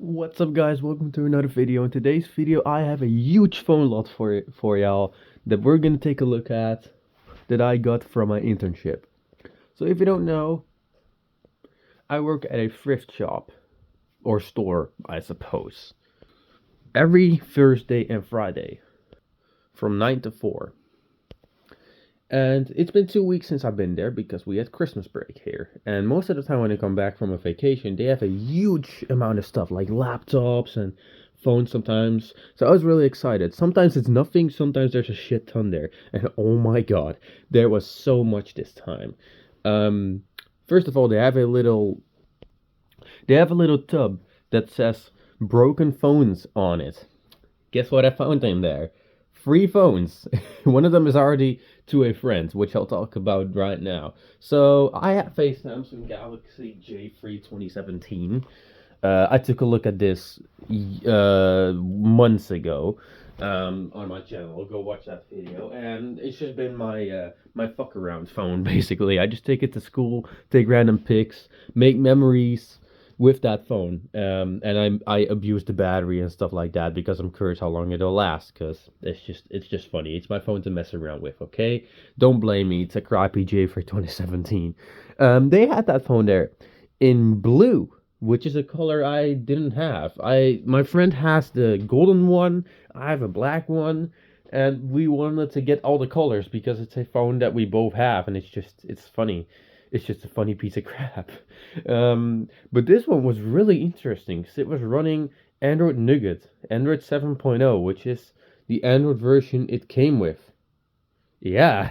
What's up guys, welcome to another video. In today's video I have a huge phone lot for y'all that we're gonna take a look at that I got from my internship. So if you don't know, I work at a thrift shop or store, I suppose, every Thursday and Friday from 9 to 4. And it's been 2 weeks since I've been there because we had Christmas break here. And most of the time when I come back from a vacation, they have a huge amount of stuff like laptops and phones sometimes. So I was really excited. Sometimes it's nothing, sometimes there's a shit ton there. And oh my god, there was so much this time. First of all, they have a little tub that says broken phones on it. Guess what I found in there? 3 phones. One of them is already to a friend, which I'll talk about right now. So I have a Samsung Galaxy J3 2017. I took a look at this months ago on my channel. Go watch that video. And it's just been my fuck around phone, basically. I just take it to school, take random pics, make memories with that phone, and I abuse the battery and stuff like that because I'm curious how long it'll last. Because it's just funny. It's my phone to mess around with. Okay, don't blame me. It's a crappy J for 2017. They had that phone there in blue, which is a color I didn't have. My friend has the golden one. I have a black one. And we wanted to get all the colors because it's a phone that we both have, and it's funny. It's just a funny piece of crap. But this one was really interesting because it was running Android Nougat, Android 7.0, which is the Android version it came with. Yeah.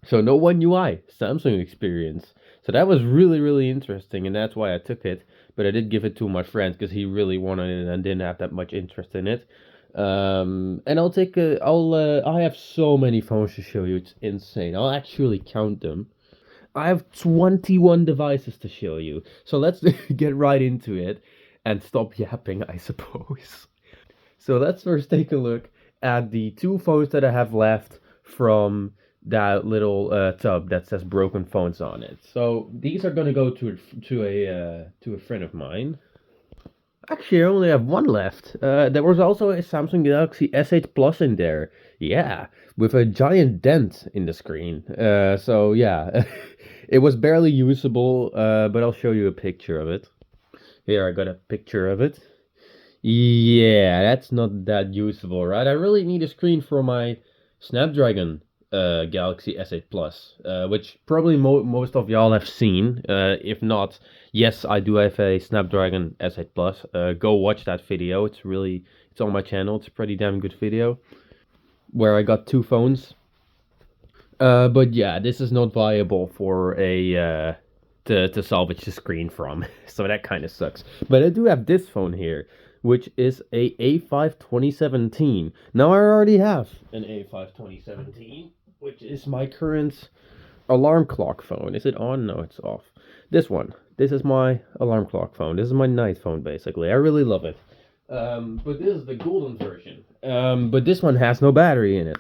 So no One UI, Samsung experience. So that was really, really interesting, and that's why I took it. But I did give it to my friend because he really wanted it and didn't have that much interest in it. And I have so many phones to show you. It's insane. I'll actually count them. I have 21 devices to show you. So let's get right into it and stop yapping, I suppose. So let's first take a look at the 2 phones that I have left from that little tub that says broken phones on it. So these are gonna go to a friend of mine. Actually, I only have 1 left. There was also a Samsung Galaxy S8 Plus in there. Yeah, with a giant dent in the screen. So yeah, it was barely usable, but I'll show you a picture of it. Here, I got a picture of it. Yeah, that's not that usable, right? I really need a screen for my Snapdragon Galaxy S8 Plus, which probably most of y'all have seen. If not, yes, I do have a Snapdragon S8 Plus. Go watch that video. It's on my channel. It's a pretty damn good video where I got 2 phones. But yeah, this is not viable for a to salvage the screen from, so that kind of sucks. But I do have this phone here, which is a A5 2017. Now I already have an A5 2017, which is my current alarm clock phone. Is it on? No, it's off. This one. This is my alarm clock phone. This is my night phone, basically. I really love it. But this is the golden version. But this one has no battery in it,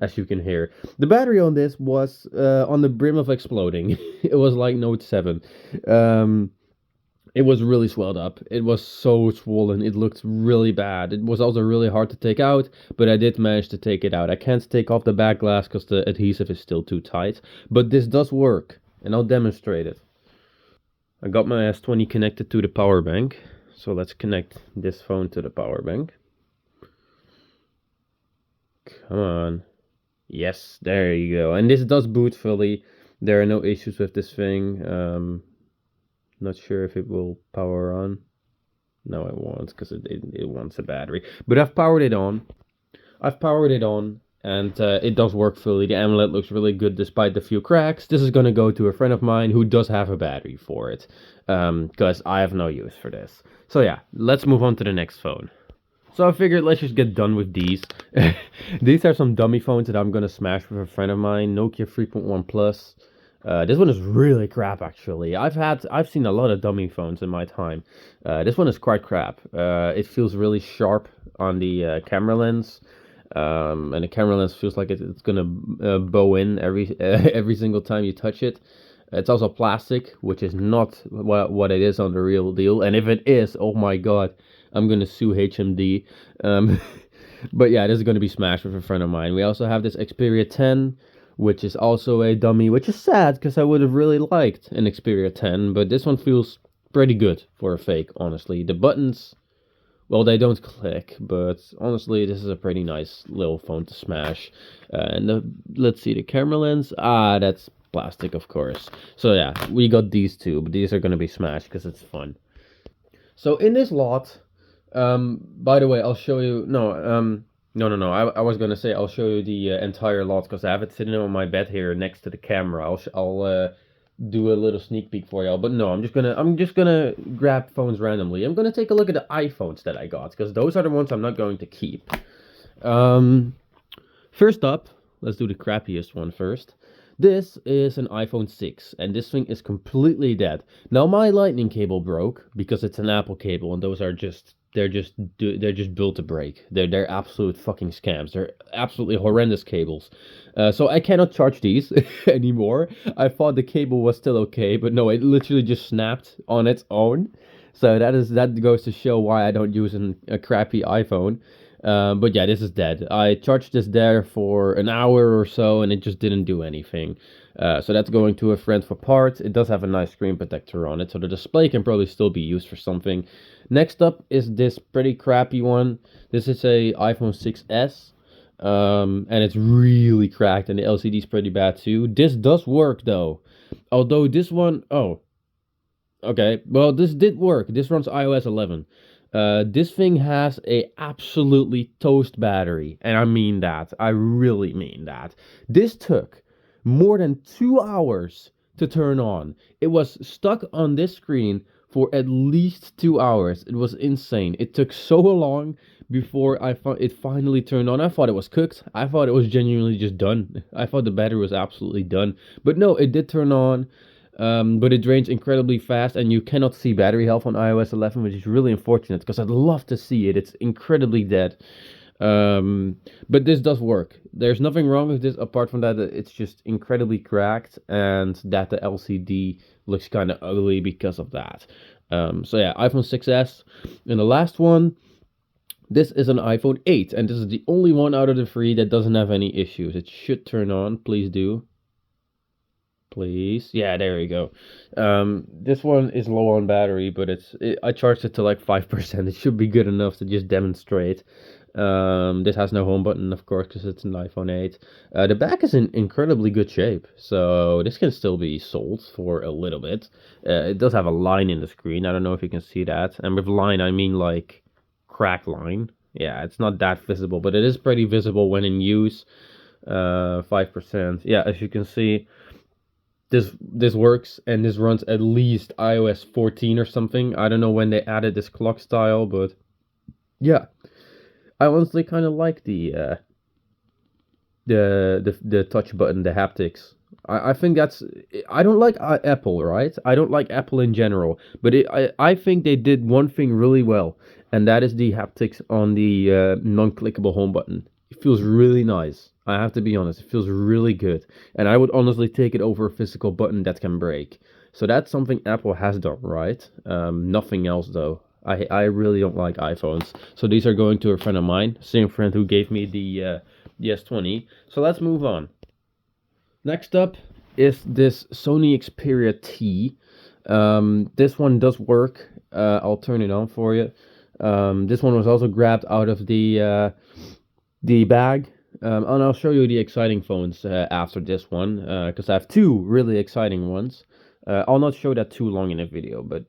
as you can hear. The battery on this was on the brim of exploding. It was like Note 7. It was really swelled up. It was so swollen. It looked really bad. It was also really hard to take out, but I did manage to take it out. I can't take off the back glass because the adhesive is still too tight. But this does work, and I'll demonstrate it. I got my S20 connected to the power bank. So let's connect this phone to the power bank. Come on. Yes, there you go. And this does boot fully. There are no issues with this thing. Not sure if it will power on. No, it won't, because it wants a battery. But I've powered it on. And it does work fully. The AMOLED looks really good despite the few cracks. This is going to go to a friend of mine who does have a battery for it. Because I have no use for this. So yeah, let's move on to the next phone. So I figured let's just get done with these. These are some dummy phones that I'm going to smash with a friend of mine. Nokia 3.1 Plus. This one is really crap, actually. I've seen a lot of dummy phones in my time. This one is quite crap. It feels really sharp on the camera lens. And the camera lens feels like it's gonna bow in every single time you touch it. It's also plastic, which is not what it is on the real deal. And if it is, oh my god, I'm gonna sue HMD. Um, but yeah, this is gonna be smashed with a friend of mine. We also have this Xperia 10, which is also a dummy, which is sad because I would have really liked an Xperia 10, but this one feels pretty good for a fake, honestly. The buttons, well, they don't click, but honestly, this is a pretty nice little phone to smash. Let's see, the camera lens, that's plastic, of course. So yeah, we got these two, but these are gonna be smashed because it's fun. So in this lot, by the way, I'll show you. No. I was gonna say I'll show you the entire lot because I have it sitting on my bed here next to the camera. I'll do a little sneak peek for y'all. But no, I'm just gonna grab phones randomly. I'm gonna take a look at the iPhones that I got because those are the ones I'm not going to keep. First up, let's do the crappiest one first. This is an iPhone 6, and this thing is completely dead. Now my lightning cable broke because it's an Apple cable, and those are they're just built to break. They're absolute fucking scams. They're absolutely horrendous cables. So I cannot charge these anymore. I thought the cable was still okay, but no, it literally just snapped on its own. So that goes to show why I don't use a crappy iPhone. But yeah, this is dead. I charged this there for an hour or so, and it just didn't do anything. So that's going to a friend for parts. It does have a nice screen protector on it, so the display can probably still be used for something. Next up is this pretty crappy one. This is a iPhone 6s, and it's really cracked, and the LCD is pretty bad too. This does work though, although this one, oh, okay, well this did work. This runs iOS 11. This thing has a absolutely toast battery, and I mean that. I really mean that. This took more than 2 hours to turn on. It was stuck on this screen for at least 2 hours. It was insane. It took so long before it finally turned on. I thought it was cooked. I thought it was genuinely just done. I thought the battery was absolutely done. But no, it did turn on. But it drains incredibly fast, and you cannot see battery health on iOS 11, which is really unfortunate because I'd love to see it. It's incredibly dead. But this does work. There's nothing wrong with this apart from that it's just incredibly cracked and that the LCD looks kind of ugly because of that. So yeah, iPhone 6s. And the last one, this is an iPhone 8, and this is the only one out of the three that doesn't have any issues. It should turn on. Please do. Please. Yeah, there you go. This one is low on battery, but I charged it to like 5%. It should be good enough to just demonstrate. This has no home button, of course, because it's an iPhone 8. The back is in incredibly good shape, so this can still be sold for a little bit. It does have a line in the screen. I don't know if you can see that. And with line, I mean like crack line. Yeah, it's not that visible, but it is pretty visible when in use. 5%. Yeah, as you can see, this works, and this runs at least iOS 14 or something. I don't know when they added this clock style, but yeah, I honestly kind of like the touch button, the haptics. I think that's, I don't like Apple, right? I don't like Apple in general, but I think they did one thing really well, and that is the haptics on the non-clickable home button. It feels really nice. I have to be honest, it feels really good. And I would honestly take it over a physical button that can break. So that's something Apple has done right. Nothing else though. I really don't like iPhones. So these are going to a friend of mine. Same friend who gave me the S20. So let's move on. Next up is this Sony Xperia T. This one does work. I'll turn it on for you. This one was also grabbed out of the bag. And I'll show you the exciting phones after this one, because I have two really exciting ones. I'll not show that too long in a video, but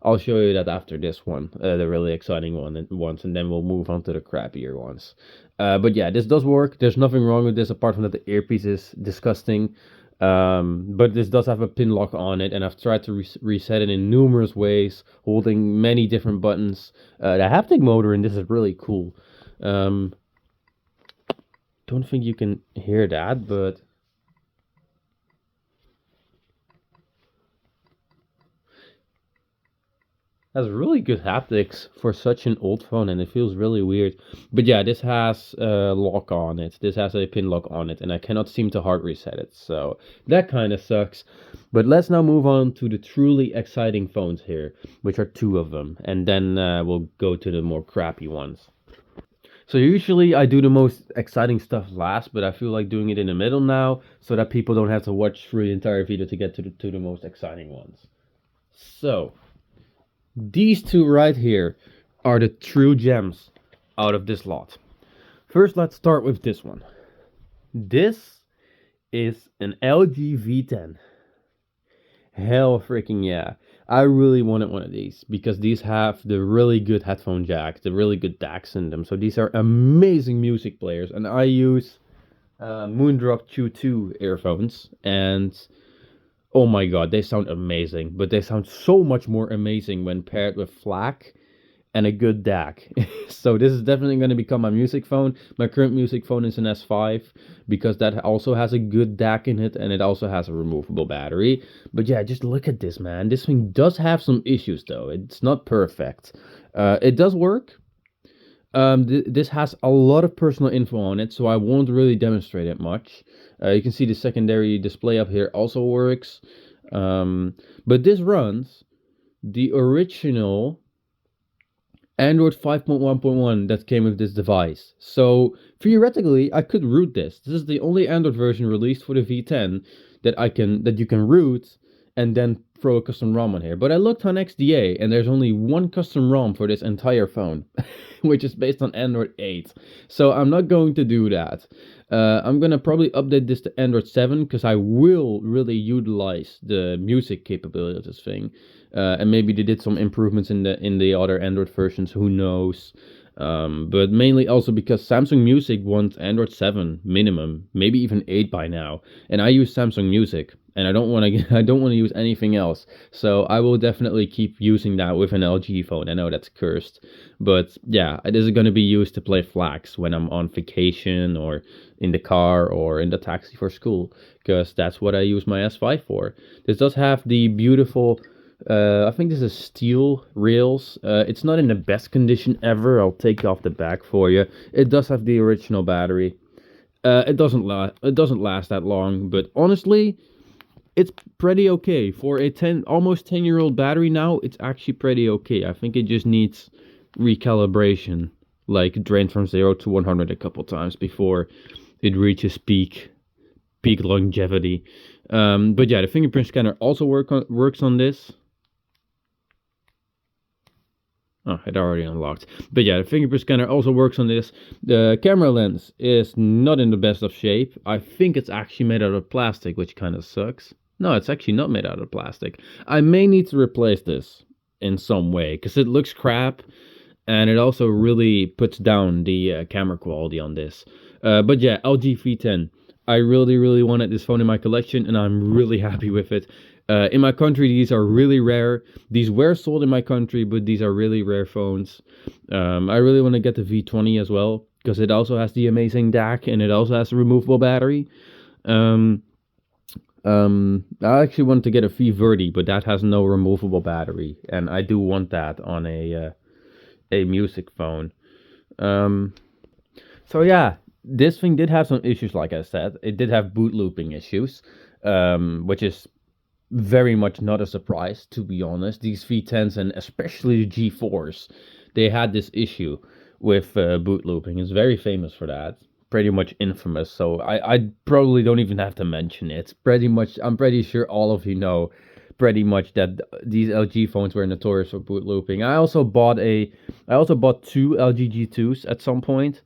I'll show you that after this one, the really exciting ones, and then we'll move on to the crappier ones. But yeah, this does work. There's nothing wrong with this apart from that the earpiece is disgusting. But this does have a pin lock on it, and I've tried to reset it in numerous ways, holding many different buttons. The haptic motor in this is really cool. Don't think you can hear that, but Has really good haptics for such an old phone, and it feels really weird. But yeah, this has a lock on it. This has a pin lock on it, and I cannot seem to hard reset it. So that kind of sucks. But let's now move on to the truly exciting phones here, which are two of them, and then we'll go to the more crappy ones. So usually I do the most exciting stuff last, but I feel like doing it in the middle now, so that people don't have to watch through the entire video to get to the most exciting ones. So these two right here are the true gems out of this lot. First, let's start with this one. This is an LG V10. Hell freaking yeah. I really wanted one of these because these have the really good headphone jack, the really good DACs in them. So these are amazing music players, and I use Moondrop Q2 earphones, and oh my god, they sound amazing. But they sound so much more amazing when paired with FLAC and a good DAC. So this is definitely going to become my music phone. My current music phone is an S5 because that also has a good DAC in it, and it also has a removable battery. But yeah, just look at this, man. This thing does have some issues though. It's not perfect. It does work. This has a lot of personal info on it, so I won't really demonstrate it much. You can see the secondary display up here also works. But this runs the original Android 5.1.1 that came with this device. So theoretically, I could root this. This is the only Android version released for the V10 that you can root and then throw a custom ROM on here. But I looked on XDA and there's only one custom ROM for this entire phone, which is based on Android 8. So I'm not going to do that. I'm gonna probably update this to Android 7 because I will really utilize the music capability of this thing. And maybe they did some improvements in the other Android versions, who knows. But mainly also because Samsung Music wants Android 7 minimum, maybe even 8 by now. And I use Samsung Music, and I don't want to use anything else. So I will definitely keep using that with an LG phone. I know that's cursed, but yeah, this is going to be used to play FLACs when I'm on vacation or in the car or in the taxi for school, because that's what I use my S5 for. This does have the beautiful I think this is steel rails. It's not in the best condition ever. I'll take off the back for you. It does have the original battery. It doesn't last that long, but honestly, it's pretty okay for a almost 10-year-old battery now. It's actually pretty okay. I think it just needs recalibration, like drain from 0 to 100 a couple times before it reaches peak longevity. But yeah, the fingerprint scanner also works on this. Oh, it already unlocked. But yeah, the fingerprint scanner also works on this. The camera lens is not in the best of shape. I think it's actually made out of plastic, which kind of sucks. No, it's actually not made out of plastic. I may need to replace this in some way, because it looks crap, and it also really puts down the camera quality on this. But yeah, LG V10. I really wanted this phone in my collection, and I'm really happy with it. In my country, these are really rare. These were sold in my country, but these are really rare phones. I really want to get the V20 as well, because it also has the amazing DAC, and it also has a removable battery. I actually want to get a V30, but that has no removable battery, and I do want that on a music phone. So yeah, this thing did have some issues, like I said. It did have boot looping issues, which is very much not a surprise, to be honest. These V10s, and especially the G4s, they had this issue with boot looping. It's very famous for that. Pretty much infamous, so I probably don't even have to mention it. I'm pretty sure all of you know pretty much that these LG phones were notorious for boot looping. I also bought two LG G2s at some point,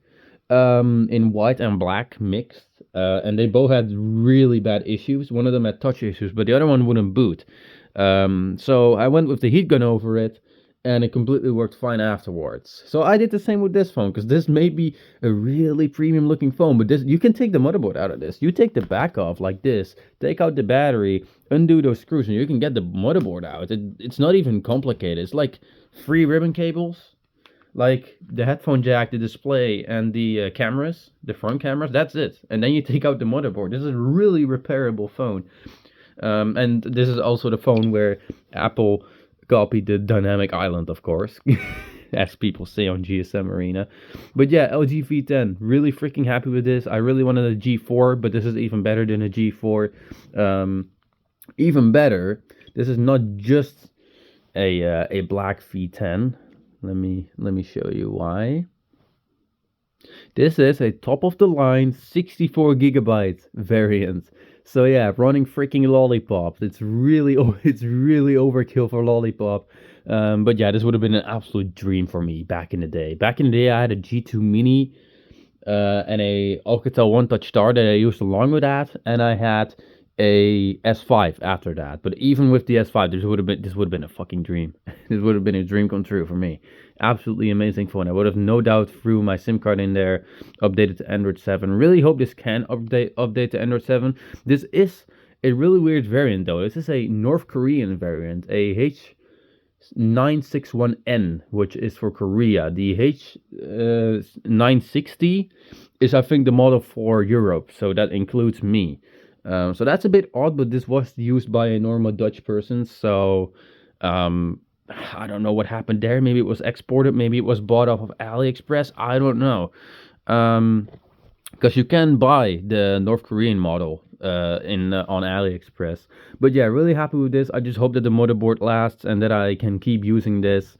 in white and black mixed, and they both had really bad issues. One of them had touch issues, but the other one wouldn't boot. So I went with the heat gun over it, and it completely worked fine afterwards. So I did the same with this phone, because this may be a really premium looking phone, but this, you can take the motherboard out of this. You take the back off like this, take out the battery, undo those screws, and you can get the motherboard out. It's not even complicated. It's like 3 ribbon cables, like the headphone jack, the display, and the cameras, the front cameras. That's it. And then you take out the motherboard. This is a really repairable phone. And this is also the phone where Apple copied the dynamic island, of course, as people say on GSM Arena. But yeah, LG V10, really freaking happy with this. I really wanted a G4, but this is even better than a G4. Even better, this is not just a black V10. Let me show you why. This is a top of the line 64 gigabyte variant. So yeah, running freaking Lollipop. It's really overkill for Lollipop. But yeah, this would have been an absolute dream for me back in the day. Back in the day, I had a G2 Mini and a Alcatel One Touch Star that I used along with that, and I had a S5 after that. But even with the S5, this would have been a fucking dream. This would have been a dream come true for me. Absolutely amazing phone. I would have no doubt threw my SIM card in there, updated to Android 7. Really hope this can update to Android 7. This is a really weird variant though. This is a North Korean variant, a H961N, which is for Korea. The H960 is, I think, the model for Europe, so that includes me. So that's a bit odd, but this was used by a normal Dutch person, so I don't know what happened there. Maybe it was exported, maybe it was bought off of AliExpress, I don't know. Because you can buy the North Korean model on AliExpress. But yeah, really happy with this. I just hope that the motherboard lasts and that I can keep using this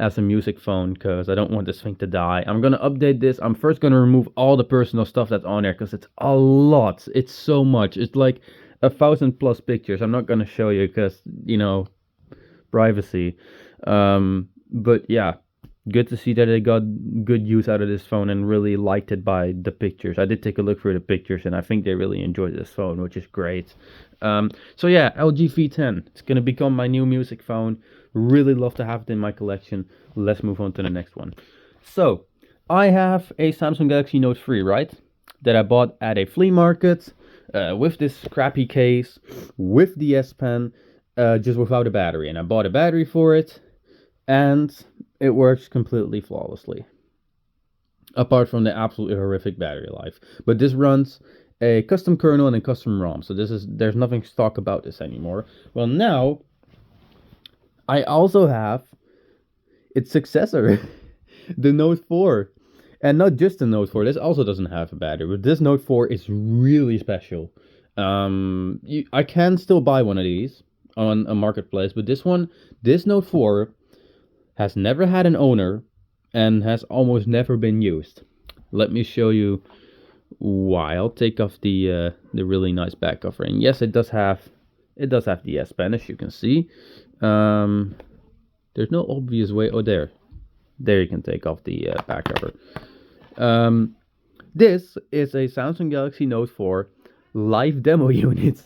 as a music phone, because I don't want this thing to die. I'm gonna update this. I'm first gonna remove all the personal stuff that's on there, because it's a lot. It's so much. It's like 1,000+ pictures. I'm not gonna show you because, you know, privacy. But yeah, good to see that I got good use out of this phone and really liked it by the pictures. I did take a look through the pictures and I think they really enjoyed this phone, which is great. So yeah, LG V10. It's gonna become my new music phone. Really love to have it in my collection. Let's move on to the next one. So I have a Samsung Galaxy Note 3, right? That I bought at a flea market with this crappy case, with the S Pen, just without a battery. And I bought a battery for it, and it works completely flawlessly. Apart from the absolutely horrific battery life. But this runs a custom kernel and a custom ROM. So there's nothing stock about this anymore. Well, now I also have its successor, the Note 4. And not just the Note 4, this also doesn't have a battery, but this Note 4 is really special. I can still buy one of these on a marketplace, but this Note 4 has never had an owner and has almost never been used. Let me show you why. I'll take off the really nice back cover, and yes, it does have the S Pen, as you can see. There's no obvious way. Oh, there you can take off the back cover. This is a Samsung Galaxy Note 4 live demo unit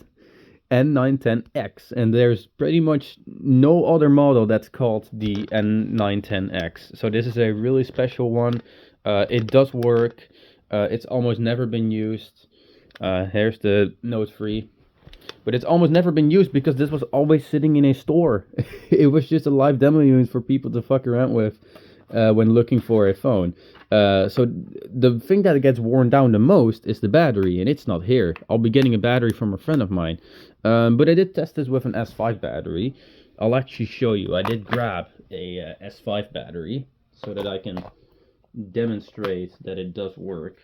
N910X, and there's pretty much no other model that's called the N910X. So this is a really special one. It does work. It's almost never been used. Here's the Note 3. But it's almost never been used because this was always sitting in a store. It was just a live demo unit for people to fuck around with when looking for a phone. So the thing that gets worn down the most is the battery, and it's not here. I'll be getting a battery from a friend of mine. But I did test this with an S5 battery. I'll actually show you. I did grab a S5 battery so that I can demonstrate that it does work.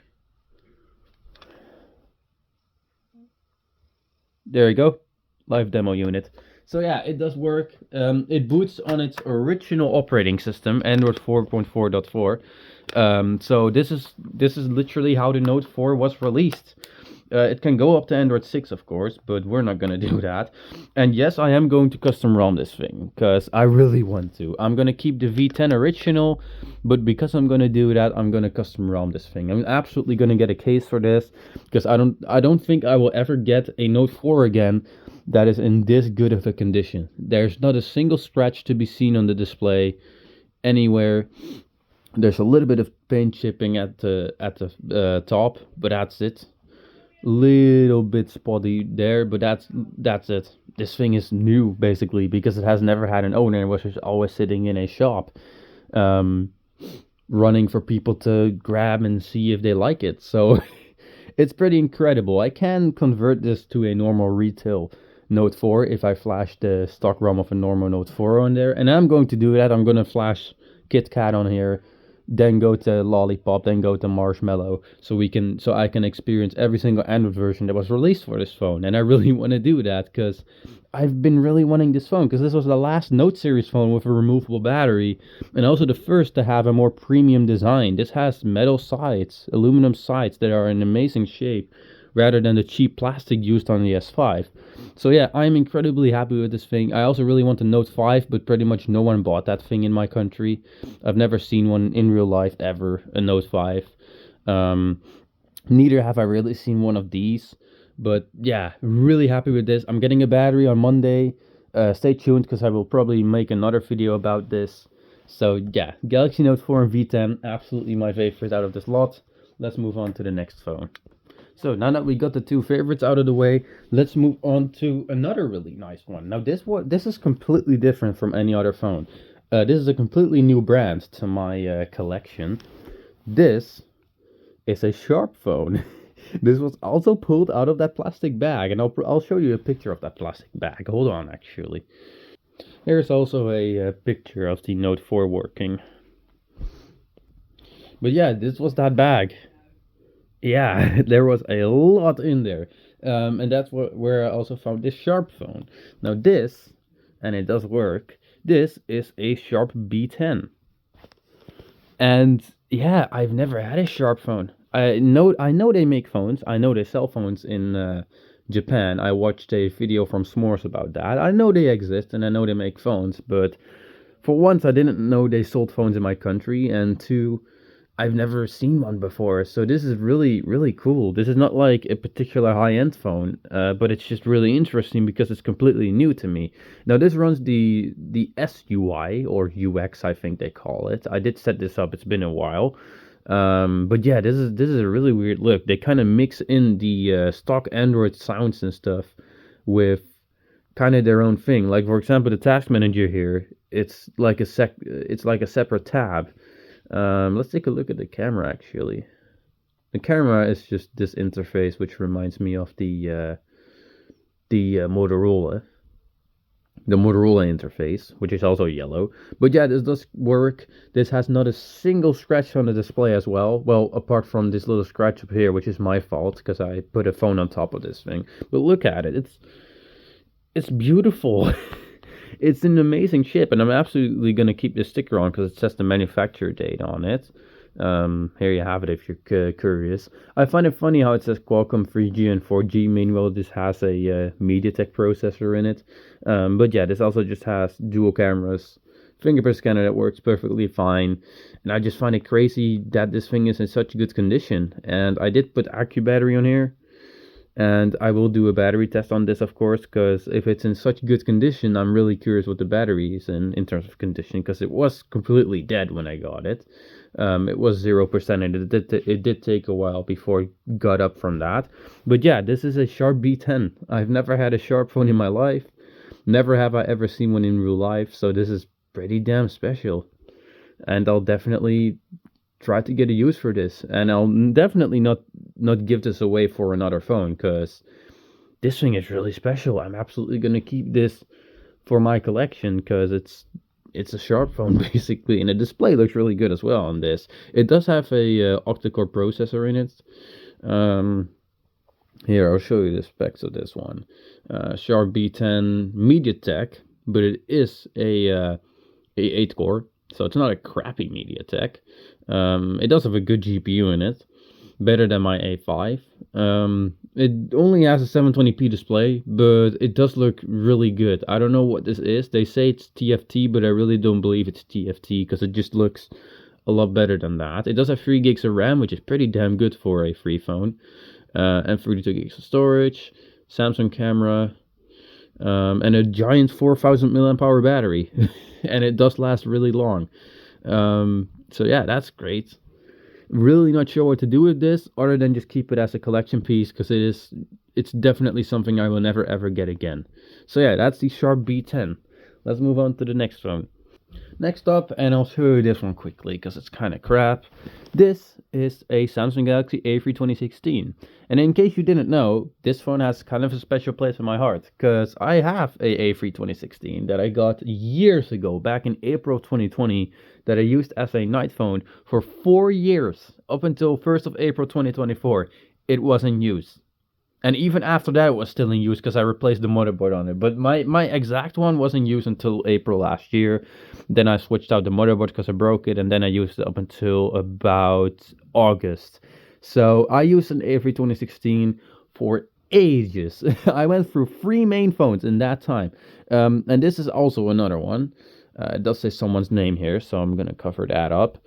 There you go, live demo unit. So yeah, it does work. It boots on its original operating system, Android 4.4.4. So this is literally how the Note 4 was released. It can go up to Android 6, of course, but we're not going to do that. And yes, I am going to custom ROM this thing, because I really want to. I'm going to keep the V10 original, but because I'm going to do that, I'm going to custom ROM this thing. I'm absolutely going to get a case for this, because I don't think I will ever get a Note 4 again that is in this good of a condition. There's not a single scratch to be seen on the display anywhere. There's a little bit of paint chipping at the top, but that's it. Little bit spotty there, but that's it. This thing is new basically because it has never had an owner and was just always sitting in a shop, running for people to grab and see if they like it. So it's pretty incredible. I can convert this to a normal retail Note 4 if I flash the stock ROM of a normal Note 4 on there. And I'm going to do that. I'm going to flash KitKat on here, then go to Lollipop, then go to Marshmallow, so I can experience every single Android version that was released for this phone. And I really want to do that because I've been really wanting this phone, because this was the last Note series phone with a removable battery, and also the first to have a more premium design. This has metal sides, aluminum sides that are in amazing shape, rather than the cheap plastic used on the S5. So yeah, I'm incredibly happy with this thing. I also really want a Note 5, but pretty much no one bought that thing in my country. I've never seen one in real life ever, a Note 5. Neither have I really seen one of these. But yeah, really happy with this. I'm getting a battery on Monday. Stay tuned, because I will probably make another video about this. So yeah, Galaxy Note 4 and V10, absolutely my favorite out of this lot. Let's move on to the next phone. So now that we got the two favorites out of the way, let's move on to another really nice one. Now this is completely different from any other phone. This is a completely new brand to my collection. This is a Sharp phone. This was also pulled out of that plastic bag, and I'll show you a picture of that plastic bag. Hold on, actually. Here's also a picture of the Note 4 working. But yeah, this was that bag. Yeah, there was a lot in there. And that's where I also found this Sharp phone. Now this, and it does work, this is a Sharp B10. And yeah, I've never had a Sharp phone. I know they make phones. I know they sell phones in Japan. I watched a video from S'mores about that. I know they exist, and I know they make phones, but for once I didn't know they sold phones in my country, and two, I've never seen one before, so this is really, really cool. This is not like a particular high-end phone, but it's just really interesting because it's completely new to me. Now this runs the SUI, or UX, I think they call it. I did set this up, it's been a while. But yeah, this is a really weird look. They kind of mix in the stock Android sounds and stuff with kind of their own thing. Like for example, the task manager here, it's like a separate tab. Let's take a look at the camera, actually. The camera is just this interface, which reminds me of the Motorola. The Motorola interface, which is also yellow. But yeah, this does work. This has not a single scratch on the display as well. Well, apart from this little scratch up here, which is my fault, because I put a phone on top of this thing. But look at it. It's beautiful. It's an amazing chip, and I'm absolutely going to keep this sticker on because it says the manufacturer date on it. Here you have it if you're curious. I find it funny how it says Qualcomm 3G and 4G. Meanwhile, this has a MediaTek processor in it. But yeah, this also just has dual cameras, fingerprint scanner that works perfectly fine. And I just find it crazy that this thing is in such good condition. And I did put Accu battery on here. And I will do a battery test on this, of course, because if it's in such good condition, I'm really curious what the battery is in terms of condition, because it was completely dead when I got it. It was 0%, and it did take a while before it got up from that. But yeah, this is a Sharp B10. I've never had a Sharp phone in my life. Never have I ever seen one in real life, so this is pretty damn special. And I'll definitely try to get a use for this, and I'll definitely not give this away for another phone, because this thing is really special. I'm absolutely gonna keep this for my collection because it's a Sharp phone basically, and the display looks really good as well on this. It does have a octa-core processor in it. Here, I'll show you the specs of this one. Sharp B10 MediaTek, but it is a 8-core, so it's not a crappy MediaTek. It does have a good GPU in it, better than my A5. It only has a 720p display, but it does look really good. I don't know what this is. They say it's TFT, but I really don't believe it's TFT because it just looks a lot better than that. It does have 3 gigs of RAM, which is pretty damn good for a free phone, and 32 gigs of storage, Samsung camera, and a giant 4000 mAh battery, and it does last really long. So yeah, that's great. Really not sure what to do with this other than just keep it as a collection piece, because it's definitely something I will never ever get again. So yeah, that's the Sharp B10. Let's move on to the next phone. Next up, and I'll show you this one quickly because it's kind of crap. This is a Samsung Galaxy A3 2016. And in case you didn't know, this phone has kind of a special place in my heart because I have a A3 2016 that I got years ago, back in April 2020, that I used as a night phone for 4 years up until 1st of April 2024. It was in use. And even after that, it was still in use because I replaced the motherboard on it. But my exact one was in use until April last year. Then I switched out the motherboard because I broke it. And then I used it up until about August. So I used an A3 2016 for ages. I went through 3 main phones in that time. And this is also another one. It does say someone's name here, so I'm going to cover that up.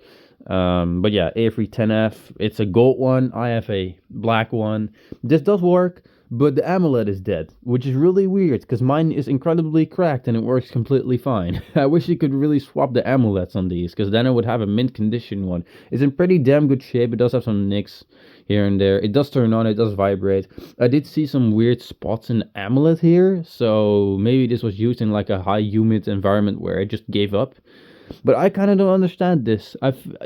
But yeah, A310F, it's a gold one. I have a black one. This does work, but the AMOLED is dead, which is really weird because mine is incredibly cracked and it works completely fine. I wish you could really swap the AMOLEDs on these because then I would have a mint condition one. It's in pretty damn good shape. It does have some nicks here and there. It does turn on, it does vibrate. I did see some weird spots in the AMOLED here, so maybe this was used in like a high humid environment where it just gave up. But I kind of don't understand this.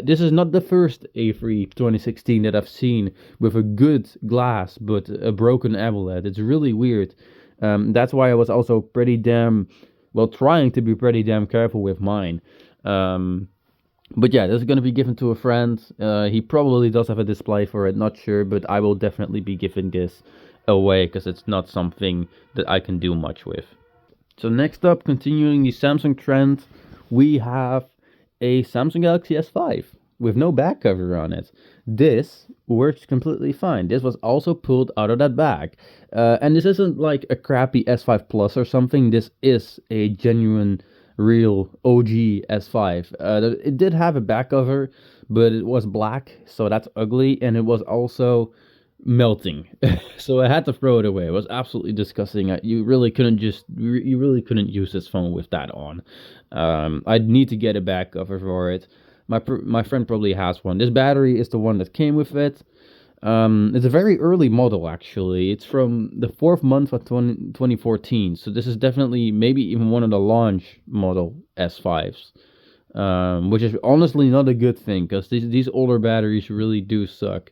This is not the first A3 2016 that I've seen with a good glass but a broken AMOLED. It's really weird. That's why I was also pretty damn, well, trying to be pretty damn careful with mine. But yeah, this is going to be given to a friend. He probably does have a display for it, not sure, but I will definitely be giving this away because it's not something that I can do much with. So next up, continuing the Samsung trend, we have a Samsung Galaxy S5 with no back cover on it. This works completely fine. This was also pulled out of that bag. And this isn't like a crappy S5 Plus or something. This is a genuine, real OG S5. It did have a back cover, but it was black, so that's ugly. And it was also melting. So I had to throw it away. It was absolutely disgusting. You really couldn't use this phone with that on. I'd need to get a back cover for it. My friend probably has one. This battery is the one that came with it. It's a very early model actually. It's from the 4th month of 2014. So this is definitely maybe even one of the launch model S5s. Which is honestly not a good thing because these older batteries really do suck.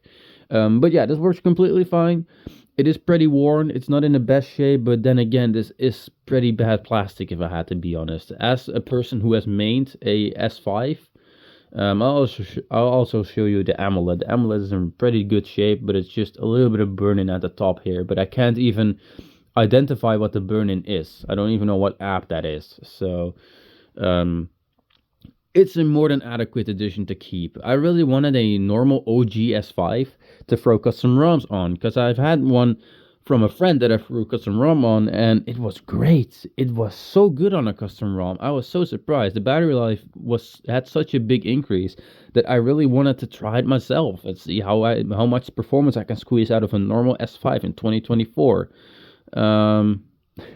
But yeah, this works completely fine. It is pretty worn. It's not in the best shape, but then again, this is pretty bad plastic if I had to be honest. As a person who has mained a S5, I'll also show you the AMOLED. The AMOLED is in pretty good shape, but it's just a little bit of burn-in at the top here. But I can't even identify what the burn-in is. I don't even know what app that is. So, it's a more than adequate addition to keep. I really wanted a normal OG S5 to throw custom ROMs on, because I've had one from a friend that I threw custom ROM on, and it was great. It was so good on a custom ROM. I was so surprised. The battery life had such a big increase that I really wanted to try it myself and see how much performance I can squeeze out of a normal S5 in 2024. Not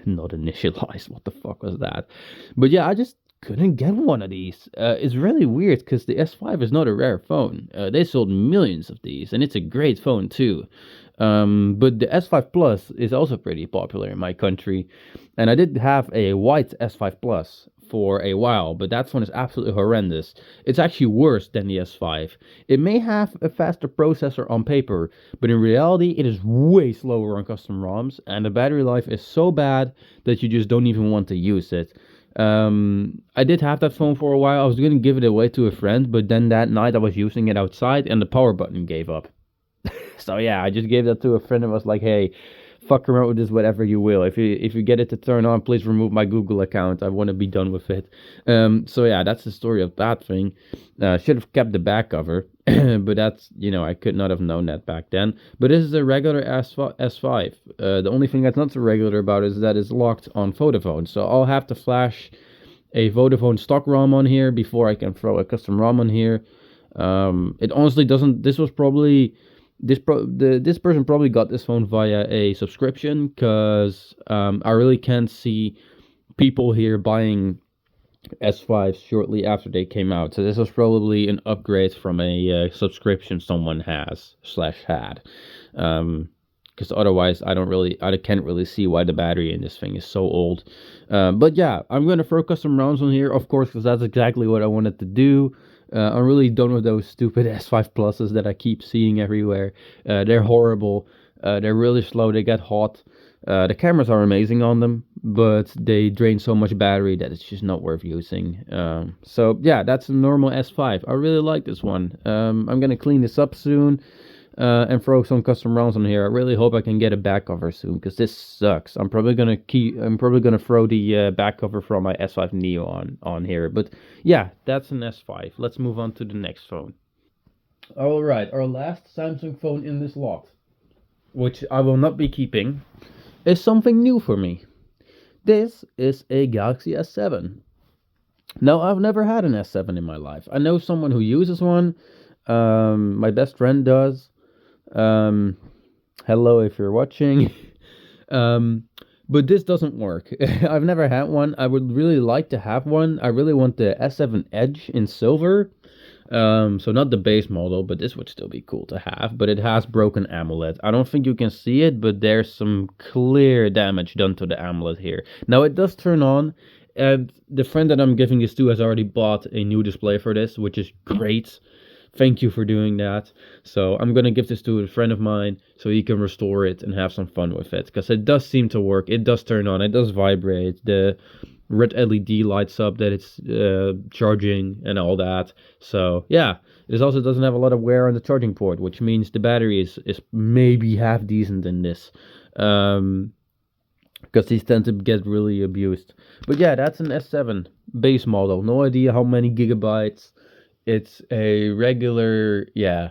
initialized. What the fuck was that? But yeah, I just couldn't get one of these. It's really weird because the S5 is not a rare phone. They sold millions of these, and it's a great phone too. But the S5 Plus is also pretty popular in my country, and I did have a white S5 Plus for a while, but that phone is absolutely horrendous. It's actually worse than the S5. It may have a faster processor on paper, but in reality it is way slower on custom ROMs, and the battery life is so bad that you just don't even want to use it. I did have that phone for a while. I was going to give it away to a friend, but then that night I was using it outside and the power button gave up. So yeah, I just gave that to a friend and was like, hey, fuck around with this whatever you will. If you get it to turn on, please remove my Google account. I want to be done with it. So yeah, that's the story of that thing. Should have kept the back cover, but that's, I could not have known that back then. But this is a regular S5. The only thing that's not so regular about it is that it's locked on Vodafone. So I'll have to flash a Vodafone stock ROM on here before I can throw a custom ROM on here. It honestly doesn't. This was probably. This person probably got this phone via a subscription, because I really can't see people here buying S5s shortly after they came out. So this was probably an upgrade from a subscription someone had. because otherwise I can't really see why the battery in this thing is so old. But yeah, I'm gonna throw custom rounds on here, of course, because that's exactly what I wanted to do. I'm really done with those stupid S5 pluses that I keep seeing everywhere. They're horrible. They're really slow. They get hot. The cameras are amazing on them, but they drain so much battery that it's just not worth using. So yeah, that's a normal S5. I really like this one. I'm gonna clean this up soon and throw some custom rounds on here. I really hope I can get a back cover soon, because this sucks. I'm probably gonna throw the back cover from my S5 Neo on here. But yeah, that's an S5. Let's move on to the next phone. All right, our last Samsung phone in this lot, which I will not be keeping, is something new for me. This is a Galaxy S7. Now, I've never had an S7 in my life. I know someone who uses one. My best friend does. Hello if you're watching. But this doesn't work. I've never had one. I would really like to have one. I really want the S7 Edge in silver. So not the base model, but this would still be cool to have. But it has broken AMOLED. I don't think you can see it, but there's some clear damage done to the AMOLED here. Now it does turn on, and the friend that I'm giving this to has already bought a new display for this, which is great. Thank you for doing that. So I'm gonna give this to a friend of mine so he can restore it and have some fun with it, because it does seem to work. It does turn on. It does vibrate. The red LED lights up that it's charging and all that. So yeah, it also doesn't have a lot of wear on the charging port, which means the battery is maybe half decent in this, because these tend to get really abused. But yeah, that's an S7 base model. No idea how many gigabytes. It's a regular, yeah,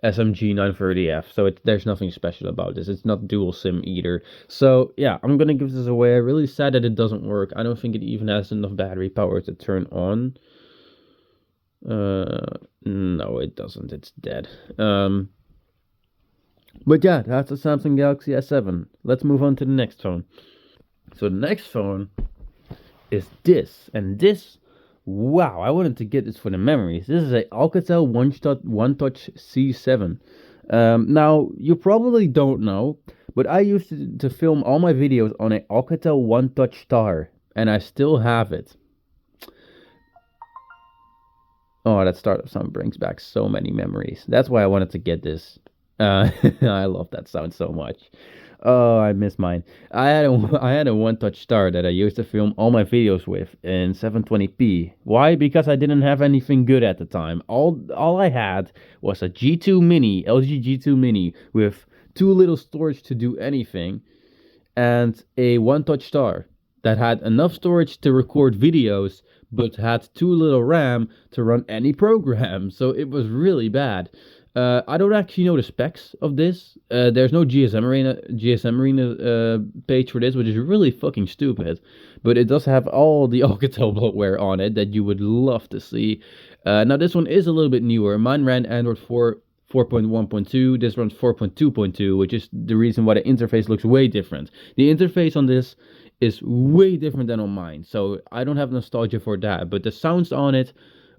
SMG 930F, so there's nothing special about this. It's not dual SIM either. So yeah, I'm gonna give this away. Really sad that it doesn't work. I don't think it even has enough battery power to turn on. No, it doesn't. It's dead. But yeah, that's a Samsung Galaxy S7. Let's move on to the next phone. So the next phone is this, and this. Wow, I wanted to get this for the memories. This is a Alcatel One Touch C7. Now, you probably don't know, but I used to film all my videos on an Alcatel One Touch Star, and I still have it. Oh, that startup sound brings back so many memories. That's why I wanted to get this. I love that sound so much. Oh, I miss mine. I had a One Touch Star that I used to film all my videos with in 720p. Why? Because I didn't have anything good at the time. All I had was a G2 Mini, LG G2 Mini, with too little storage to do anything, and a One Touch Star that had enough storage to record videos, but had too little RAM to run any program. So it was really bad. I don't actually know the specs of this. There's no GSM Arena page for this, which is really fucking stupid. But it does have all the Alcatel bloatware on it that you would love to see. Now this one is a little bit newer. Mine ran Android 4.1.2. This runs 4.2.2, which is the reason why the interface looks way different. The interface on this is way different than on mine, so I don't have nostalgia for that. But the sounds on it,